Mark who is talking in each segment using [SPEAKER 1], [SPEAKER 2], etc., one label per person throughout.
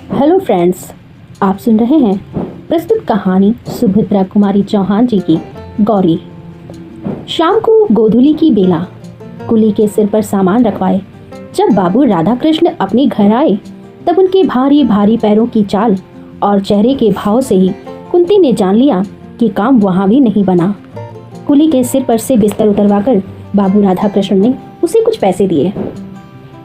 [SPEAKER 1] Hello friends, आप सुन रहे हैं प्रस्तुत कहानी सुभद्रा कुमारी चौहान जी की गौरी। शाम को गोधूली की बेला कुली के सिर पर सामान रखवाए जब बाबू राधा कृष्ण अपने घर आए तब उनके भारी भारी पैरों की चाल और चेहरे के भाव से ही कुंती ने जान लिया कि काम वहाँ भी नहीं बना। कुली के सिर पर से बिस्तर उतरवाकर बाबू राधा कृष्ण ने उसे कुछ पैसे दिए।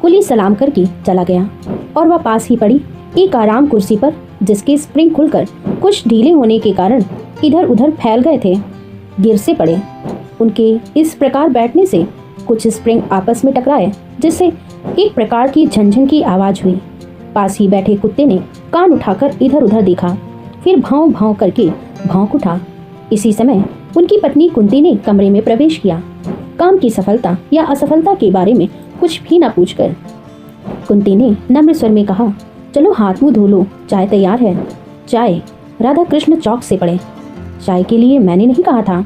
[SPEAKER 1] कुली सलाम करके चला गया और वह पास ही पड़ी एक आराम कुर्सी पर, जिसके स्प्रिंग खुलकर कुछ ढीले होने के कारण इधर उधर फैल गए थे, गिर से पड़े। उनके इस प्रकार बैठने से कुछ स्प्रिंग आपस में टकराए, जिससे एक प्रकार की झनझन की आवाज हुई। पास ही बैठे कुत्ते ने कान उठाकर इधर उधर देखा, फिर भाव भाव करके भौंक उठा। इसी समय उनकी पत्नी कुंती ने कमरे में प्रवेश किया। काम की सफलता या असफलता के बारे में कुछ भी न पूछकर कुंती ने नम्र स्वर में कहा, चलो हाथ मुंह धो लो, चाय तैयार है। चाय? राधा कृष्ण चौक से पड़े। चाय के लिए मैंने नहीं कहा था।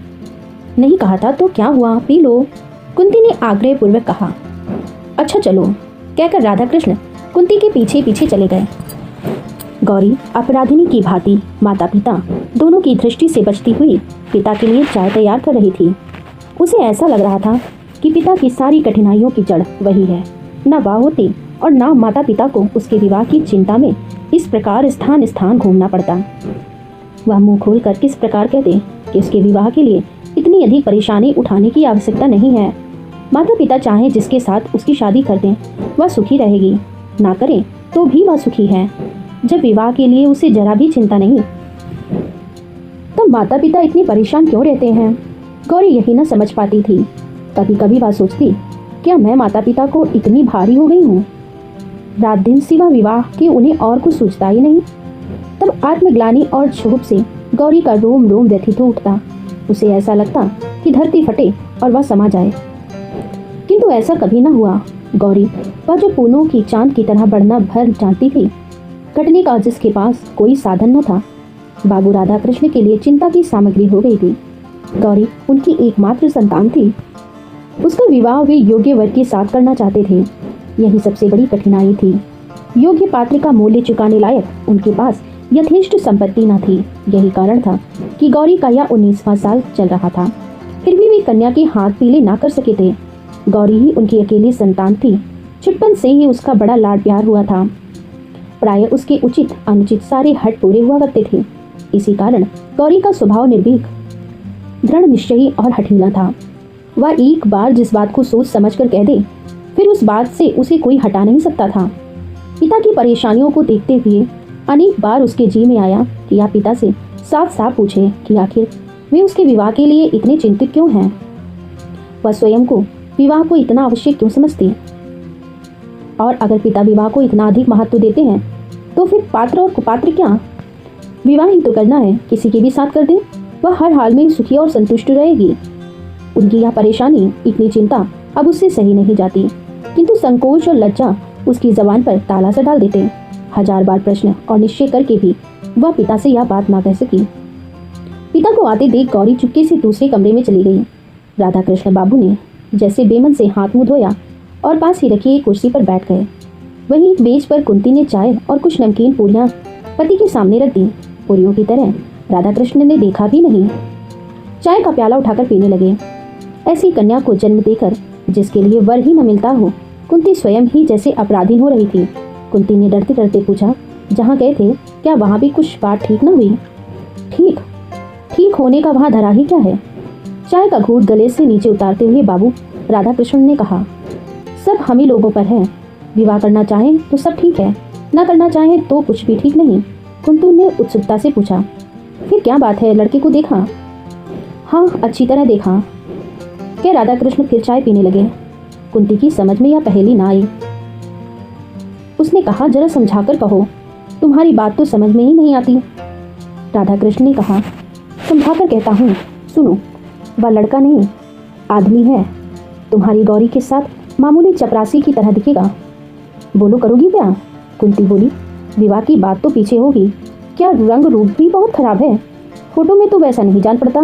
[SPEAKER 1] नहीं कहा था तो क्या हुआ, पी लो, कुंती ने आग्रह पूर्वक कहा। अच्छा चलो, कहकर राधा कृष्ण कुंती के पीछे पीछे चले गए। गौरी अपराधिनी की भांति माता पिता दोनों की दृष्टि से बचती हुई पिता के लिए चाय तैयार कर रही थी। उसे ऐसा लग रहा था कि पिता की सारी कठिनाइयों की जड़ वही है। न वाह होती और ना माता पिता को उसके विवाह की चिंता में इस प्रकार स्थान स्थान घूमना पड़ता। वह मुंह खोलकर किस प्रकार कहते कि उसके विवाह के लिए इतनी अधिक परेशानी उठाने की आवश्यकता नहीं है। माता पिता चाहे जिसके साथ उसकी शादी कर दें, वह सुखी रहेगी, ना करें तो भी वह सुखी है। जब विवाह के लिए उसे जरा भी चिंता नहीं, तो माता पिता इतने परेशान क्यों रहते हैं? गौरी यही न समझ पाती थी। कभी कभी वह सोचती, क्या मैं माता पिता को इतनी भारी हो गई हूँ? रात दिन सिवा विवाह के उन्हें और कुछ सूझता ही नहीं। तब आत्मग्लानि और क्षोभ से गौरी का रोम रोम व्यथित हो उठता। उसे ऐसा लगता कि धरती फटे और वह समा जाए, किंतु ऐसा कभी न हुआ। गौरी वह जो पूनों की चांद की तरह बढ़ना भर जानती थी, कटने का जिसके पास कोई साधन न था, बाबू राधा कृष्ण के लिए चिंता की सामग्री हो गई थी। गौरी उनकी एकमात्र संतान थी। उसका विवाह वे योग्य वर के साथ करना चाहते थे। यही सबसे बड़ी कठिनाई थी। योग्य पात्र का मूल्य चुकाने लायक उनके पास यथेष्ट संपत्ति न थी। यही कारण था कि गौरी का यह 19वां साल चल रहा था, फिर भी वे कन्या के हाथ पीले ना कर सके थे। गौरी ही उनकी अकेली संतान थी। छुटपन से ही उसका बड़ा लाड प्यार हुआ था। प्राय उसके उचित अनुचित सारे हट पूरे हुआ करते थे। इसी कारण गौरी का स्वभाव निर्भीक, दृढ़ निश्चयी और हठीला था। वह एक बार जिस बात को सोच समझ कर कह दे, फिर उस बात से उसे कोई हटा नहीं सकता था। पिता की परेशानियों को देखते हुए अनेक बार उसके जी में आया कि यह पिता से साफ साफ पूछे कि आखिर वे उसके विवाह के लिए इतने चिंतित क्यों हैं। वह स्वयं को विवाह को इतना आवश्यक क्यों समझती, और अगर पिता विवाह को इतना अधिक महत्व देते हैं तो फिर पात्र और कुपात्र क्या? विवाह ही तो करना है, किसी के भी साथ कर दे, वह हर हाल में सुखी और संतुष्ट रहेगी। उनकी यह परेशानी, इतनी चिंता अब उससे सही नहीं जाती, किंतु संकोच और लज्जा उसकी जबान पर ताला सा डाल देते। हजार बार प्रश्न और निश्चय करके भी वह पिता से यह बात ना कह सकी। पिता को आते देख गौरी चुपके से दूसरे कमरे में चली गई। राधा कृष्ण बाबू ने जैसे बेमन से हाथ मुंह धोया और पास ही रखी एक कुर्सी पर बैठ गए। वहीं एक मेज पर कुंती ने चाय और कुछ नमकीन पूरियां पति के सामने रख दी। पूरियों की तरह राधा कृष्ण ने देखा भी नहीं, चाय का प्याला उठाकर पीने लगे। ऐसी कन्या को जन्म देकर जिसके लिए वर ही न मिलता हो, कुंती स्वयं ही जैसे अपराधी हो रही थी। कुंती ने डरते डरते पूछा, जहाँ गए थे क्या वहाँ भी कुछ बात ठीक न हुई? ठीक ठीक होने का वहाँ धरा ही क्या है? चाय का घूंट गले से नीचे उतारते हुए बाबू राधा कृष्ण ने कहा, सब हम ही लोगों पर है। विवाह करना चाहें तो सब ठीक है, न करना चाहें तो कुछ भी ठीक नहीं। कुंती ने उत्सुकता से पूछा, फिर क्या बात है, लड़के को देखा? हाँ, अच्छी तरह देखा। क्या? राधा कृष्ण फिर चाय पीने लगे। कुंती की समझ में यह पहेली ना आई। उसने कहा, जरा समझाकर कहो, तुम्हारी बात तो समझ में ही नहीं आती। राधा कृष्ण ने कहा, समझाकर कहता हूँ, सुनो। वह लड़का नहीं, आदमी है। तुम्हारी गौरी के साथ मामूली चपरासी की तरह दिखेगा। बोलो, करोगी क्या? कुंती बोली, विवाह की बात तो पीछे होगी, क्या रंग रूप भी बहुत खराब है, फोटो में तो वैसा नहीं जान पड़ता।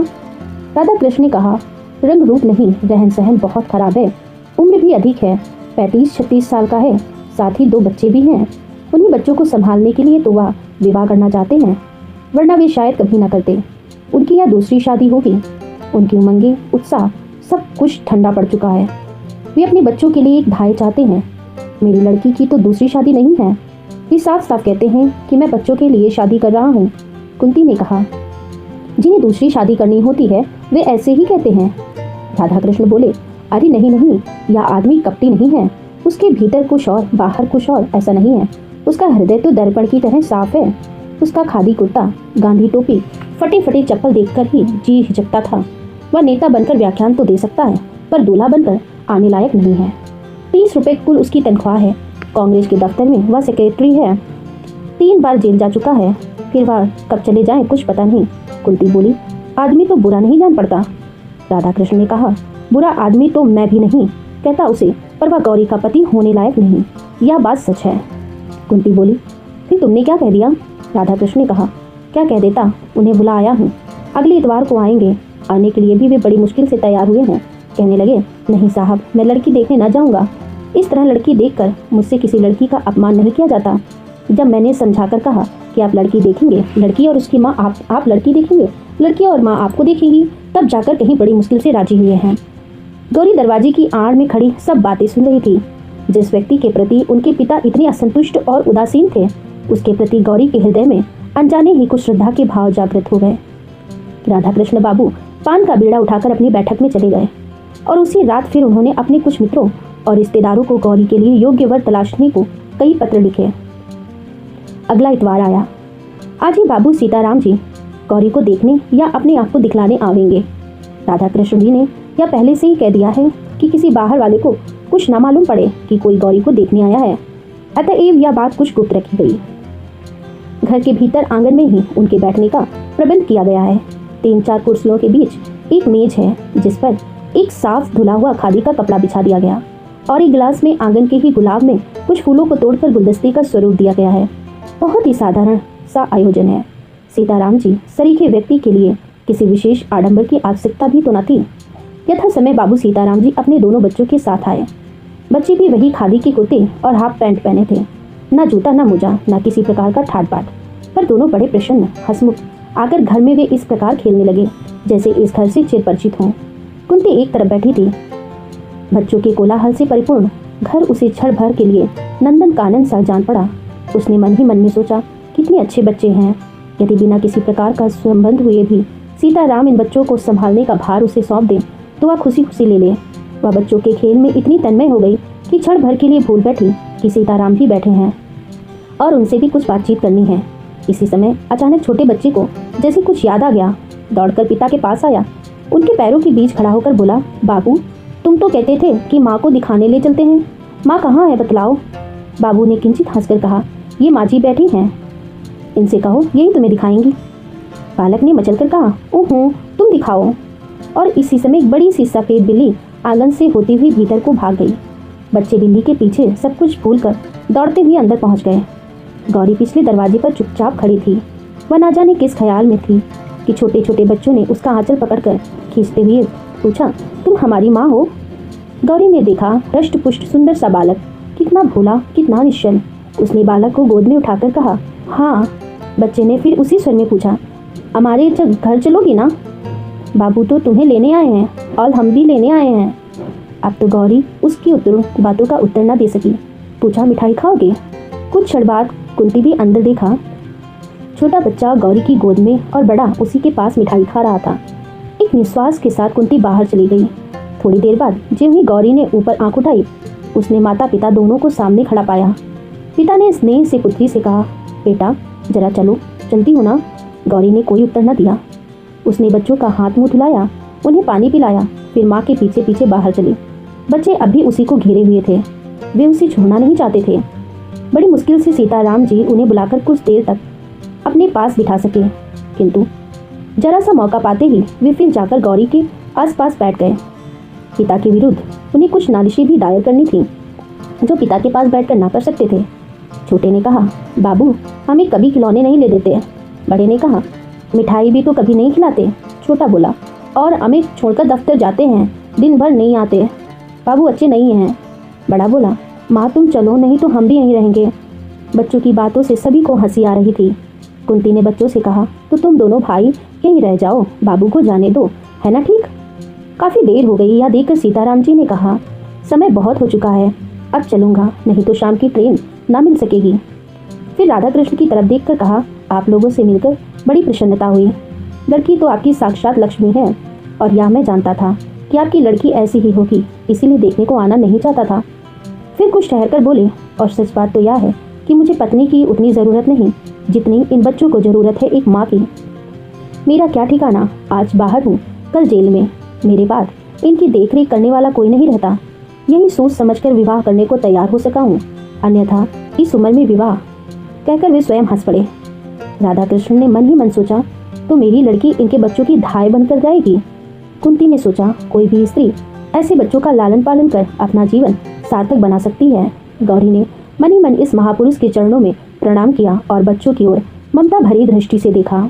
[SPEAKER 1] राधा कृष्ण ने कहा, रंग रूप नहीं, रहन सहन बहुत खराब है। उम्र भी अधिक है, 35-36 साल का है, साथ ही 2 बच्चे भी हैं। उन्हीं बच्चों को संभालने के लिए तो वह विवाह करना चाहते हैं, वरना वे शायद कभी ना करते। उनकी यह दूसरी शादी होगी। उनकी उमंगें, उत्साह सब कुछ ठंडा पड़ चुका है। वे अपने बच्चों के लिए एक भाई चाहते हैं। मेरी लड़की की तो दूसरी शादी नहीं है। वे साफ साफ कहते हैं कि मैं बच्चों के लिए शादी कर रहा हूँ, कुंती ने कहा। जिन्हें दूसरी शादी करनी होती है वे ऐसे ही कहते हैं। राधा कृष्ण बोले, अरे नहीं नहीं, यह आदमी कपटी नहीं है। उसके भीतर कुछ और बाहर कुछ और ऐसा नहीं है। उसका हृदय तो दर्पण की तरह साफ है। उसका खादी कुर्ता, गांधी टोपी, फटे फटे चप्पल देखकर ही जी हिचकता था। वह नेता बनकर व्याख्यान तो दे सकता है, पर दूल्हा बनकर आने लायक नहीं है। 30 रुपए कुल उसकी तनख्वाह है। कांग्रेस के दफ्तर में वह सेक्रेटरी है। 3 बार जेल जा चुका है। फिर वह कब चले जाए कुछ पता नहीं। कुंती बोली, आदमी तो बुरा नहीं जान पड़ता। राधा कृष्ण ने कहा, बुरा आदमी तो मैं भी नहीं कहता उसे, पर वह गौरी का पति होने लायक नहीं। यह बात सच है। कुंती बोली, फिर तुमने क्या कह दिया? राधा कृष्ण ने कहा, क्या कह देता, उन्हें बुला आया हूँ। अगले इतवार को आएंगे। आने के लिए भी वे बड़ी मुश्किल से तैयार हुए हैं। कहने लगे, नहीं साहब, मैं लड़की देखने न जाऊँगा। इस तरह लड़की देखकर मुझसे किसी लड़की का अपमान नहीं किया जाता। जब मैंने समझाकर कहा कि आप लड़की देखेंगे, लड़की और उसकी माँ आप लड़की देखेंगे, लड़की और माँ आपको देखेंगी, तब जाकर कहीं बड़ी मुश्किल से राजी हुए हैं। गौरी दरवाजे की आड़ में खड़ी सब बातें सुन रही थी। जिस व्यक्ति के प्रति उनके पिता इतने असंतुष्ट और उदासीन थे, उसके प्रति गौरी के हृदय में अनजाने ही कुछ श्रद्धा के भाव जागृत हो गए। राधा कृष्ण बाबू पान का बीड़ा उठाकर अपनी बैठक में चले गए और उसी रात फिर उन्होंने अपने कुछ मित्रों और रिश्तेदारों को गौरी के लिए योग्य वर तलाशने को कई पत्र लिखे। अगला इतवार आया। आज ही बाबू सीताराम जी गौरी को देखने या अपने आप को दिखलाने आवेंगे। राधा कृष्ण जी ने यह पहले से ही कह दिया है कि किसी बाहर वाले को कुछ न मालूम पड़े कि कोई गौरी को देखने आया है। अतएव यह बात कुछ गुप्त रखी गई। घर के भीतर आंगन में ही उनके बैठने का प्रबंध किया गया है। 3-4 कुर्सियों के बीच एक मेज है, जिस पर एक साफ धुला हुआ खादी का कपड़ा बिछा दिया गया और एक गिलास में आंगन के ही गुलाब में कुछ फूलों को तोड़कर गुलदस्ते का स्वरूप दिया गया है। बहुत ही साधारण सा आयोजन है। सीताराम जी सरीखे व्यक्ति के लिए किसी विशेष आडंबर की आवश्यकता भी तो न थी। यथा समय बाबू सीताराम जी अपने दोनों बच्चों के साथ आए। बच्चे भी वही खादी के कुर्ते और हाफ पैंट पहने थे। न जूता, न मोजा, न किसी प्रकार का ठाट बाट, पर दोनों बड़े प्रसन्न हंसमुख आकर घर में वे इस प्रकार खेलने लगे जैसे इस घर से चिर परिचित हों। कुंती एक तरफ बैठी थी। बच्चों के कोलाहल से परिपूर्ण घर उसे क्षण भर के लिए नंदन कानन सा जान पड़ा। उसने मन ही मन में सोचा, कितने अच्छे बच्चे हैं। यदि बिना किसी प्रकार का संबंध हुए भी सीताराम इन बच्चों को संभालने का भार उसे सौंप दे तो वह खुशी खुशी ले ले। वह बच्चों के खेल में इतनी तन्मय हो गई कि क्षण भर के लिए भूल बैठी कि सीताराम भी बैठे हैं और उनसे भी कुछ बातचीत करनी है। इसी समय अचानक छोटे बच्चे को जैसे कुछ याद आ गया। दौड़कर पिता के पास आया, उनके पैरों के बीच खड़ा होकर बोला, बाबू, तुम तो कहते थे कि माँ को दिखाने ले चलते हैं। माँ कहाँ है, बतलाओ। बाबू ने किंचित हंसकर कहा, ये माँ जी बैठी हैं, इनसे कहो यही तुम्हें दिखाएंगी। बालक ने मचलकर कहा, ओहो, तुम दिखाओ। और इसी समय एक बड़ी सी सफेद बिल्ली आंगन से होती हुई भीतर को भाग गई। बच्चे बिल्ली के पीछे सब कुछ भूलकर दौड़ते हुए अंदर पहुंच गए। गौरी पिछले दरवाजे पर चुपचाप खड़ी थी। वह ना जाने किस ख्याल में थी कि छोटे छोटे बच्चों ने उसका आंचल पकड़कर खींचते हुए पूछा, तुम हमारी माँ हो? गौरी ने देखा हृष्ट पुष्ट सुंदर सा बालक, कितना भोला, कितना निश्चल। उसने बालक को गोद में उठाकर कहा, हाँ। बच्चे ने फिर उसी स्वर में पूछा, हमारे घर चलोगी ना? बाबू तो तुम्हें लेने आए हैं और हम भी लेने आए हैं। अब तो गौरी उसकी बातों का उत्तर न दे सकी। पूछा, मिठाई खाओगे? कुछ क्षण बाद कुंती भी अंदर देखा। छोटा बच्चा गौरी की गोद में और बड़ा उसी के पास मिठाई खा रहा था। एक निश्वास के साथ कुंती बाहर चली गई। थोड़ी देर बाद ज्यों ही गौरी ने ऊपर आंख उठाई, उसने माता पिता दोनों को सामने खड़ा पाया। पिता ने स्नेह से पुत्री से कहा, बेटा जरा चलो, चलती हो ना? गौरी ने कोई उत्तर न दिया। उसने बच्चों का हाथ मुंह धुलाया, उन्हें पानी पिलाया, फिर माँ के पीछे पीछे बाहर चली। बच्चे अभी उसी को घेरे हुए थे। वे उसे छोड़ना नहीं चाहते थे। बड़ी मुश्किल से सीताराम जी उन्हें बुलाकर कुछ देर तक अपने पास बिठा सके, किंतु जरा सा मौका पाते ही वे फिर जाकर गौरी के आसपास बैठ गए। पिता के विरुद्ध उन्हें कुछ नालिशें भी दायर करनी थी जो पिता के पास बैठकर ना कर सकते थे। छोटे ने कहा, बाबू हमें कभी खिलौने नहीं ले देते। बड़े ने कहा, मिठाई भी तो कभी नहीं खिलाते। छोटा बोला, और हमें छोड़कर दफ्तर जाते हैं, दिन भर नहीं आते। बाबू अच्छे नहीं हैं। बड़ा बोला, माँ तुम चलो, नहीं तो हम भी यहीं रहेंगे। बच्चों की बातों से सभी को हंसी आ रही थी। कुंती ने बच्चों से कहा, तो तुम दोनों भाई यहीं रह जाओ, बाबू को जाने दो, है ना ठीक? काफी देर हो गई यह देखकर सीताराम जी ने कहा, समय बहुत हो चुका है, अब चलूंगा, नहीं तो शाम की ट्रेन ना मिल सकेगी। फिर राधा कृष्ण की तरफ देखकर कहा, आप लोगों से मिलकर बड़ी प्रसन्नता हुई। लड़की तो आपकी साक्षात लक्ष्मी है, और यह मैं जानता था कि आपकी लड़की ऐसी ही होगी, इसीलिए देखने को आना नहीं चाहता था। फिर कुछ ठहरकर बोले, और सच बात तो यह है कि मुझे पत्नी की उतनी ज़रूरत नहीं जितनी इन बच्चों को ज़रूरत है एक माँ की। मेरा क्या ठिकाना, आज बाहर हूँ, कल जेल में, मेरे बाद इनकी देखरेख करने वाला कोई नहीं रहता। यही सोच समझकर विवाह करने को तैयार हो सका हूँ, अन्यथा इस उम्र में विवाह, कहकर वे स्वयं हंस पड़े। राधा कृष्ण ने मन ही मन सोचा, तो मेरी लड़की इनके बच्चों की धाय बनकर जाएगी। कुंती ने सोचा, कोई भी स्त्री ऐसे बच्चों का लालन पालन कर अपना जीवन सार्थक बना सकती है। गौरी ने मन ही मन इस महापुरुष के चरणों में प्रणाम किया और बच्चों की ओर ममता भरी दृष्टि से देखा।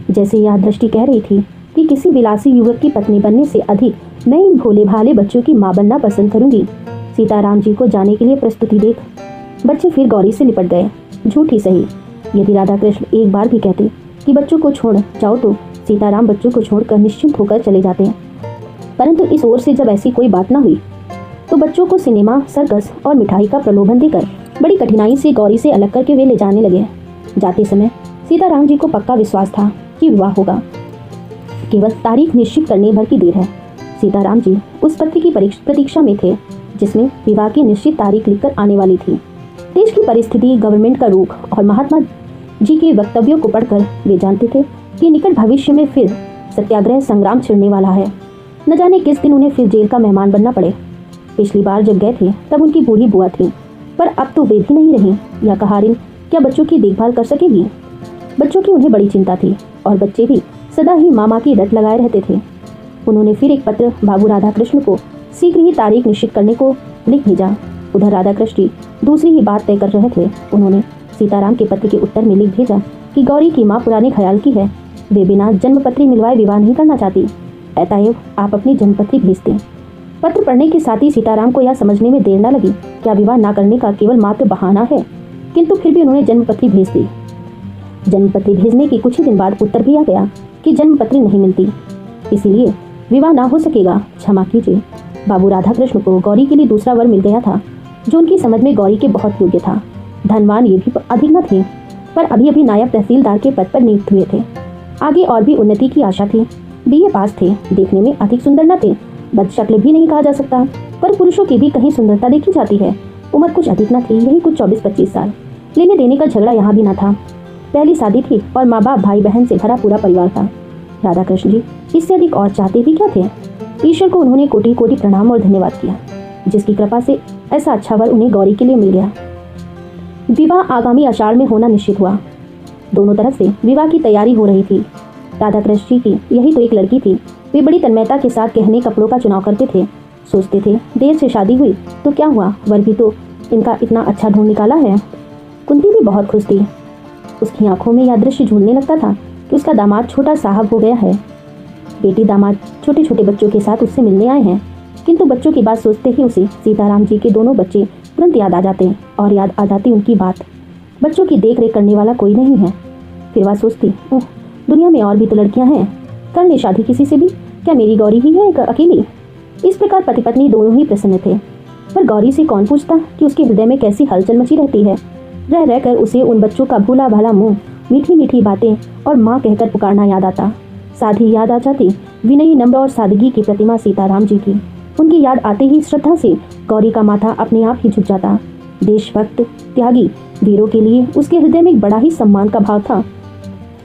[SPEAKER 1] जैसे यह दृष्टि कह रही थी कि किसी विलासी युवक की पत्नी बनने से अधिक मैं इन भोले भाले बच्चों की मां बनना पसंद करूंगी। सीताराम जी को जाने के लिए प्रस्तुति देख बच्चे फिर गौरी से निपट गए। झूठ ही सही, यदि राधा कृष्ण एक बार भी कहते कि बच्चों को छोड़ जाओ तो सीताराम बच्चों को छोड़कर निश्चिंत होकर चले जाते हैं, परंतु इस ओर से जब ऐसी कोई बात न हुई तो बच्चों को सिनेमा, सर्कस और मिठाई का प्रलोभन देकर बड़ी कठिनाई से गौरी से अलग करके वे ले जाने लगे। जाते समय सीताराम जी को पक्का विश्वास था कि विवाह होगा, केवल तारीख निश्चित करने भर की देर है। सीताराम जी उस पत्र की प्रतीक्षा में थे जिसमें विवाह की निश्चित तारीख लिखकर आने वाली थी। देश की परिस्थिति, गवर्नमेंट का रुख और महात्मा जी के वक्तव्यों को पढ़कर वे जानते थे कि निकट भविष्य में फिर सत्याग्रह संग्राम छिड़ने वाला है। न जाने किस दिन उन्हें फिर जेल का मेहमान बनना पड़े। पिछली बार जब गए थे तब उनकी बूढ़ी बुआ थी, पर अब तो वे भी नहीं रही। या कहारिन क्या बच्चों की देखभाल कर सकेगी? बच्चों की उन्हें बड़ी चिंता थी और बच्चे भी सदा ही मामा की रट लगाए रहते थे। उन्होंने फिर एक पत्र बाबू राधा कृष्ण को शीघ्र ही तारीख निश्चित करने को लिख भेजा। उधर राधा कृष्ण दूसरी ही बात तय कर रहे थे। उन्होंने सीताराम के पत्र के उत्तर में लिख भेजा कि गौरी की माँ पुराने ख्याल की है, वे बिना जन्मपत्री मिलवाए विवाह नहीं करना चाहती, अतएव आप अपनी जन्मपत्री भेज दें। पत्र पढ़ने के साथ ही सीताराम को यह समझने में देर न लगी क्या विवाह न करने का केवल मात्र बहाना है, किंतु फिर भी उन्होंने जन्मपत्री भेज दी। जन्मपत्री भेजने के कुछ ही दिन बाद उत्तर भी आ गया कि जन्मपत्री नहीं मिलती, इसीलिए विवाह ना हो सकेगा, क्षमा कीजिए। बाबू राधा कृष्ण को गौरी के लिए दूसरा वर मिल गया था जो उनकी समझ में गौरी के बहुत योग्य था। धनवान ये भी अधिक न थे, पर अभी अभी नायब तहसीलदार के पद पर नियुक्त हुए थे। आगे और भी उन्नति की आशा थी। बीए पास थे, देखने में अधिक सुंदर न थे, बदशक्ल भी नहीं कहा जा सकता, पर पुरुषों की भी कहीं सुंदरता देखी जाती है। उम्र कुछ अधिक न थी, यही कुछ 24-25 साल। लेने देने का झगड़ा यहाँ भी न था। पहली शादी थी और माँ बाप भाई बहन से भरा पूरा परिवार था। राधा कृष्ण जी इससे अधिक और चाहते भी क्या थे? ईश्वर को उन्होंने कोटि कोटि प्रणाम और धन्यवाद किया, जिसकी कृपा से ऐसा अच्छा वर उन्हें गौरी के लिए मिल गया। विवाह आगामी आषाढ़ में होना निश्चित हुआ। दोनों तरफ से विवाह की तैयारी हो रही थी। राधा कृष्ण जी की यही तो एक लड़की थी। वे बड़ी तन्मयता के साथ गहने कपड़ों का चुनाव करते थे। सोचते थे देर से शादी हुई तो क्या हुआ, वर भी तो इनका इतना अच्छा ढूंढ निकाला है। कुंती भी बहुत खुश थी। उसकी आंखों में यह दृश्य झूलने लगता था कि उसका दामाद छोटा साहब हो गया है। बेटी दामाद छोटे छोटे बच्चों के साथ उससे मिलने आए हैं, किंतु बच्चों की बात सोचते ही उसे सीताराम जी के दोनों बच्चे तुरंत याद आ जाते और याद आ जाती उनकी बात। बच्चों की देख रेख करने वाला कोई नहीं है। फिर वह सोचती, ओह दुनिया में और भी तो लड़कियां हैं, कर ले शादी किसी से भी, क्या मेरी गौरी ही है अकेली? इस प्रकार पति पत्नी दोनों ही प्रसन्न थे। पर गौरी से कौन पूछता कि उसके हृदय में कैसी हलचल मची रहती है। रह रहकर उसे उन बच्चों का भूला भाला मुंह, मीठी मीठी बातें और माँ कहकर पुकारना याद आता। साथ ही याद आ जाती विनयी, नम्र और सादगी की प्रतिमा सीताराम जी की। उनकी याद आते ही श्रद्धा से गौरी का माथा अपने आप ही झुक जाता। देशभक्त त्यागी वीरों के लिए उसके हृदय में एक बड़ा ही सम्मान का भाव था।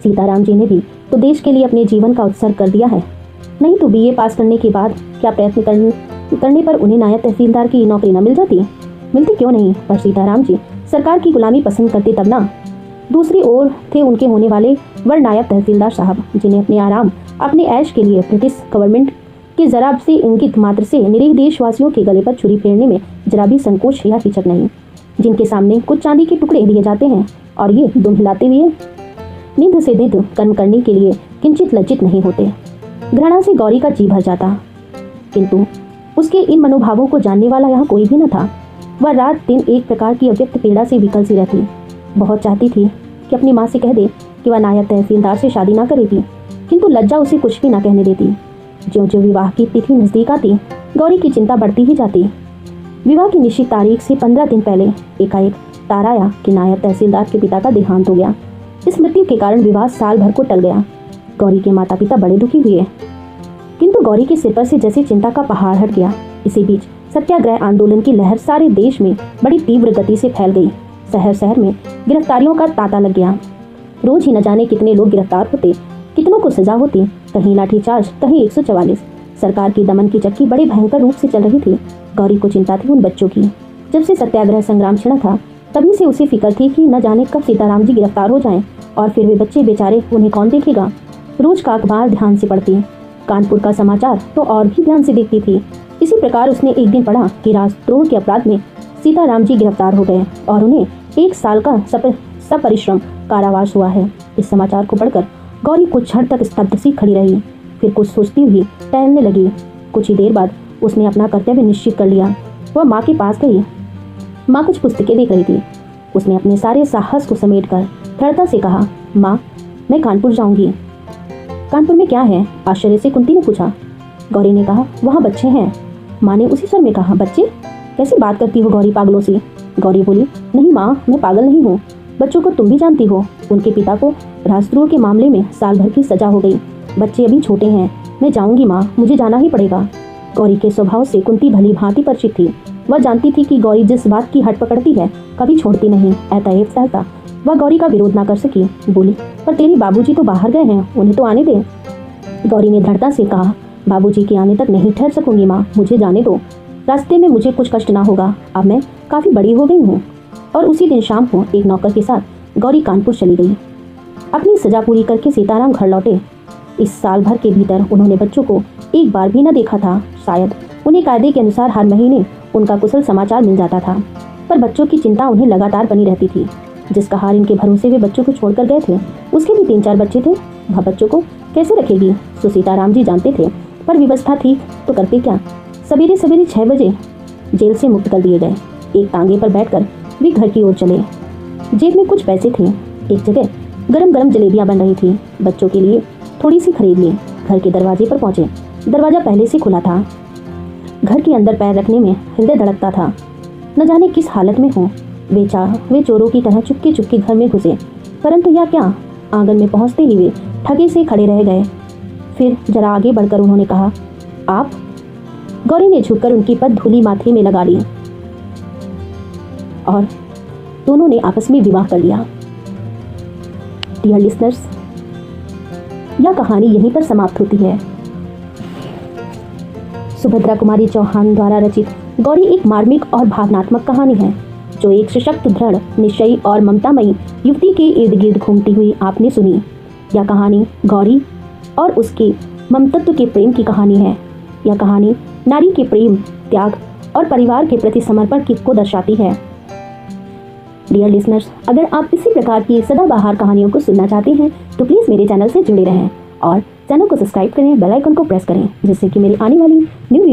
[SPEAKER 1] सीताराम जी ने भी तो देश के लिए अपने जीवन का उत्सर्ग कर दिया है। नहीं तो बीए पास करने के बाद क्या प्रयत्न करने पर उन्हें नायब तहसीलदार की नौकरी न मिल जाती? मिलती क्यों नहीं, पर सीताराम जी सरकार की गुलामी पसंद करते तब ना। दूसरी ओर थे उनके होने वाले वर नायब तहसीलदार साहब, जिन्हें अपने आराम, अपने ऐश के लिए ब्रिटिश गवर्नमेंट के जरा से इंगित मात्र से निरीह देशवासियों के गले पर छुरी फेरने में जरा भी संकोच या हिचक नहीं, जिनके सामने कुछ चांदी के टुकड़े दिए जाते हैं और ये दुम हिलाते हुए निध से निध कर्म करने के लिए किंचित लज्जित नहीं होते। घृणा से गौरी का जी भर जाता, किंतु उसके इन मनोभावों को जानने वाला यहाँ कोई भी न था। वह रात दिन एक प्रकार की अव्यक्त पीड़ा से विकल सी रहती। बहुत चाहती थी कि अपनी माँ से कह दे कि वह नायब तहसीलदार से शादी ना करेगी, किंतु लज्जा उसे कुछ भी ना कहने देती। ज्यों-ज्यों विवाह की तिथि नजदीक आती, गौरी की चिंता बढ़ती ही जाती। विवाह की निश्चित तारीख से 15 दिन पहले एकाएक तार आया कि नायब तहसीलदार के पिता का देहांत हो गया। इस मृत्यु के कारण विवाह साल भर को टल गया। गौरी के माता पिता बड़े दुखी हुए, किंतु गौरी के सिर पर से जैसे चिंता का पहाड़ हट गया। इसी बीच सत्याग्रह आंदोलन की लहर सारे देश में बड़ी तीव्र गति से फैल गई। शहर शहर में गिरफ्तारियों का तांता लग गया। रोज ही न जाने कितने लोग गिरफ्तार होते, कितनों को सजा होती, कहीं लाठीचार्ज, कहीं 144। सरकार की दमन की चक्की बड़े भयंकर रूप से चल रही थी। गौरी को चिंता थी उन बच्चों की। जब से सत्याग्रह संग्राम छिड़ा था, तभी से उसे फिक्र थी कि न जाने कब सीताराम जी गिरफ्तार हो जाएं और फिर वे बच्चे बेचारे, उन्हें कौन देखेगा। रोज का अखबार ध्यान से पढ़ती, कानपुर का समाचार तो और भी ध्यान से देखती थी। इसी प्रकार उसने एक दिन पढ़ा कि राजद्रोह के अपराध में सीताराम जी गिरफ्तार हो गए और उन्हें 1 साल का सपरिश्रम कारावास हुआ है। इस समाचार को पढ़कर गौरी कुछ क्षण तक स्तब्ध सी खड़ी रही, फिर कुछ सोचती हुई टहलने लगी। कुछ ही देर बाद उसने अपना कर्तव्य निश्चित कर लिया। वह माँ के पास गई। माँ कुछ पुस्तकें देख रही थी। उसने अपने सारे साहस को समेटकर दृढ़ता से कहा, माँ, मैं कानपुर जाऊंगी। कानपुर में क्या है? आश्चर्य से कुंती ने पूछा। गौरी ने कहा, वहाँ बच्चे हैं। माँ ने उसी स्वर में कहा, बच्चे? कैसी बात करती हो गौरी, पागलों सी। गौरी बोली, नहीं माँ, मैं पागल नहीं हूँ। बच्चों को तुम भी जानती हो, उनके पिता को राजद्रोह के मामले में साल भर की सजा हो गई। बच्चे अभी छोटे हैं। मैं जाऊंगी माँ, मुझे जाना ही पड़ेगा। गौरी के स्वभाव से कुंती भली भांति परिचित थी। वह जानती थी कि गौरी जिस बात की हट पकड़ती है कभी छोड़ती नहीं। अतएव सहसा वह गौरी का विरोध ना कर सकी। बोली, पर तेरी बाबूजी तो बाहर गए हैं, उन्हें तो आने दे। गौरी ने दृढ़ता से कहा, बाबूजी के आने तक नहीं ठहर सकूंगी माँ, मुझे जाने दो। रास्ते में मुझे कुछ कष्ट ना होगा, अब मैं काफी बड़ी हो गई हूँ। और उसी दिन शाम को एक नौकर के साथ गौरी कानपुर चली गई। अपनी सजा पूरी करके सीताराम घर लौटे। इस साल भर के भीतर उन्होंने बच्चों को एक बार भी न देखा था। शायद उन्हें कायदे के अनुसार हर महीने उनका कुशल समाचार मिल जाता था, पर बच्चों की चिंता उन्हें लगातार बनी रहती थी। जिसका हार इनके भरोसे वे बच्चों को छोड़कर गए थे, उसके भी 3-4 बच्चे थे। वह बच्चों को कैसे रखेगी, सो सीताराम जी जानते थे, पर व्यवस्था थी तो करते क्या। सवेरे सवेरे 6 बजे जेल से मुक्त कर दिए गए। एक तांगे पर बैठकर वे घर की ओर चले। जेब में कुछ पैसे थे। एक जगह गरम गरम जलेबियां बन रही थी। बच्चों के लिए थोड़ी सी खरीद ली। घर के दरवाजे पर पहुंचे। दरवाजा पहले से खुला था। घर के अंदर पैर रखने में हृदय धड़कता था। न जाने किस हालत में हो। वे चोरों की तरह चुपके चुपके घर में घुसे, परंतु यह क्या, आंगन में पहुंचते ही वे ठगे से खड़े रह गए। फिर जरा आगे बढ़कर उन्होंने कहा, आप? गौरी ने झुककर उनकी पद धूली माथे में लगा ली और दोनों ने आपस में विवाह कर लिया। डियर लिसनर्स, यह कहानी यहीं पर समाप्त होती है। सुभद्रा कुमारी चौहान द्वारा रचित गौरी एक मार्मिक और भावनात्मक कहानी है, जो एक सशक्त, दृढ़, निश्चयी और ममतामयी युवती के इर्द गिर्द घूमती हुई आपने सुनी। यह कहानी गौरी और उसके ममतत्व के प्रेम की कहानी है। यह कहानी नारी के प्रेम, त्याग और परिवार के प्रति समर्पण को दर्शाती है। डियर लिसनर्स, अगर आप इसी प्रकार की सदाबहार कहानियों को सुनना चाहते हैं तो प्लीज़ मेरे चैनल से जुड़े रहें और चैनल को सब्सक्राइब करें, बेल आइकन को प्रेस करें, जिससे कि मेरी आने वाली न्यू वीडियो